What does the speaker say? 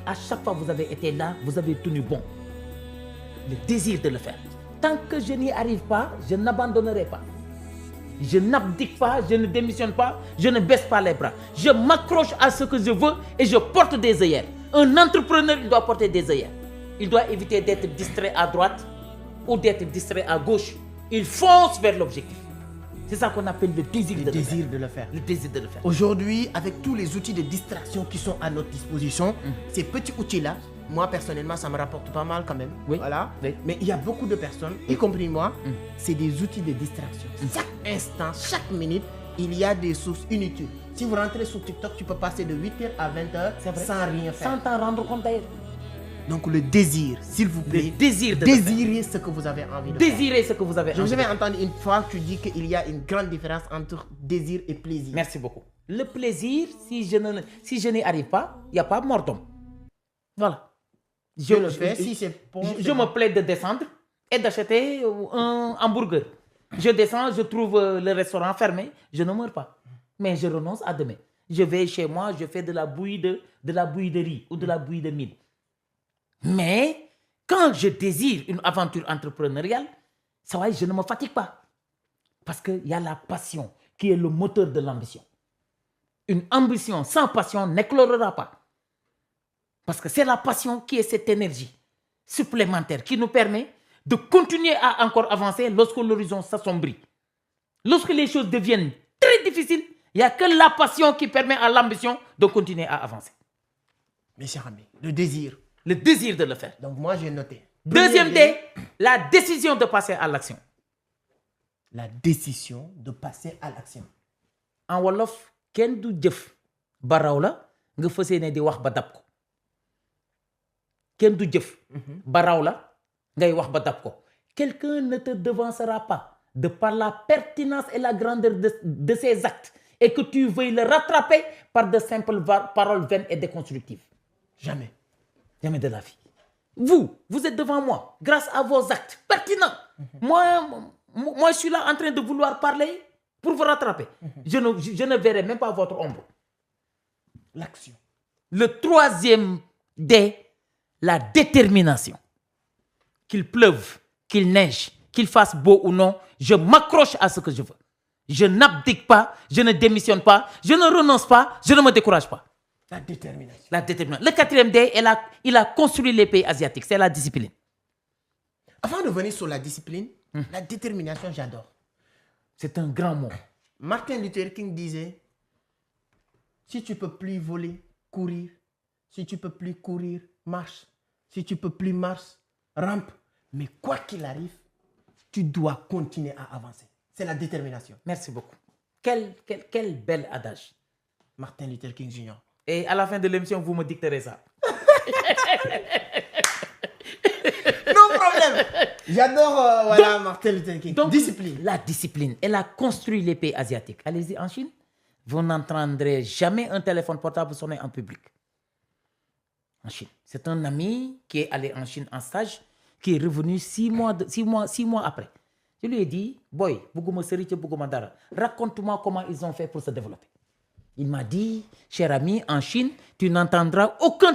À chaque fois, vous avez été là, vous avez tenu bon. Le désir de le faire. Tant que je n'y arrive pas, je n'abandonnerai pas. Je n'abdique pas, je ne démissionne pas, je ne baisse pas les bras. Je m'accroche à ce que je veux et je porte des œillères. Un entrepreneur, il doit porter des œillères. Il doit éviter d'être distrait à droite ou d'être distrait à gauche. Il fonce vers l'objectif. C'est ça qu'on appelle le désir de le faire. Le désir de le faire. Aujourd'hui, avec tous les outils de distraction qui sont à notre disposition, ces petits outils-là, moi personnellement, ça me rapporte pas mal quand même. Oui. Voilà. Oui. Mais il y a beaucoup de personnes, y compris moi, c'est des outils de distraction. Chaque instant, chaque minute, il y a des sources inutiles. Si vous rentrez sur TikTok, tu peux passer de 8h à 20h sans rien faire. Sans t'en rendre compte d'ailleurs. Donc le désir, s'il vous plaît, Le désir de désirez ce que vous avez envie de faire. Désirez ce que vous avez Je envie vous de avais faire. entendu une fois que tu dis qu'il y a une grande différence entre désir et plaisir. Merci beaucoup. Le plaisir, si je n'y arrive pas, il n'y a pas mort d'homme. Voilà. Je le fais, si c'est bon. Je me plais de descendre et d'acheter un hamburger. Je descends, je trouve le restaurant fermé, je ne meurs pas. Mais je renonce à demain. Je vais chez moi, je fais de la bouillie de riz ou de la bouillie de mil. Mais quand je désire une aventure entrepreneuriale, ça va, je ne me fatigue pas. Parce qu'il y a la passion qui est le moteur de l'ambition. Une ambition sans passion n'éclorera pas. Parce que c'est la passion qui est cette énergie supplémentaire qui nous permet de continuer à encore avancer lorsque l'horizon s'assombrit. Lorsque les choses deviennent très difficiles, il n'y a que la passion qui permet à l'ambition de continuer à avancer. Mes chers amis, le désir. Le désir de le faire. Donc moi, j'ai noté. Deuxième D, la décision de passer à l'action. La décision de passer à l'action. En wolof, kenn du jëf ba raw la nga fas yéene di wax ba dab ko. Kenn du jëf ba raw la ngay wax ba dab ko. Quelqu'un ne te devancera pas de par la pertinence et la grandeur de ses actes et que tu veuilles le rattraper par de simples paroles vaines et déconstructives. Jamais. Jamais de la vie. Vous êtes devant moi grâce à vos actes pertinents. Moi, je suis là en train de vouloir parler pour vous rattraper. Je ne verrai même pas votre ombre. L'action. Le troisième D, la détermination. Qu'il pleuve, qu'il neige, qu'il fasse beau ou non, je m'accroche à ce que je veux. Je n'abdique pas, je ne démissionne pas, je ne renonce pas, je ne me décourage pas. La détermination. La détermination. Le quatrième D, il a construit les pays asiatiques, c'est la discipline. Avant de venir sur la discipline, la détermination, j'adore. C'est un grand mot. Martin Luther King disait, si tu peux plus voler, courir. Si tu peux plus courir, marche. Si tu peux plus marche, rampe. Mais quoi qu'il arrive, tu dois continuer à avancer. C'est la détermination. Merci beaucoup. Quel bel adage. Martin Luther King Jr. Et à la fin de l'émission, vous me dicterez ça. Non problème. J'adore voilà, Martin Luther King. Donc, discipline. La discipline. Elle a construit les pays asiatiques. Allez-y en Chine. Vous n'entendrez jamais un téléphone portable sonner en public. En Chine. C'est un ami qui est allé en Chine en stage, qui est revenu 6 mois après. Je lui ai dit, boy, raconte-moi comment ils ont fait pour se développer. Il m'a dit, cher ami, en Chine, tu n'entendras aucun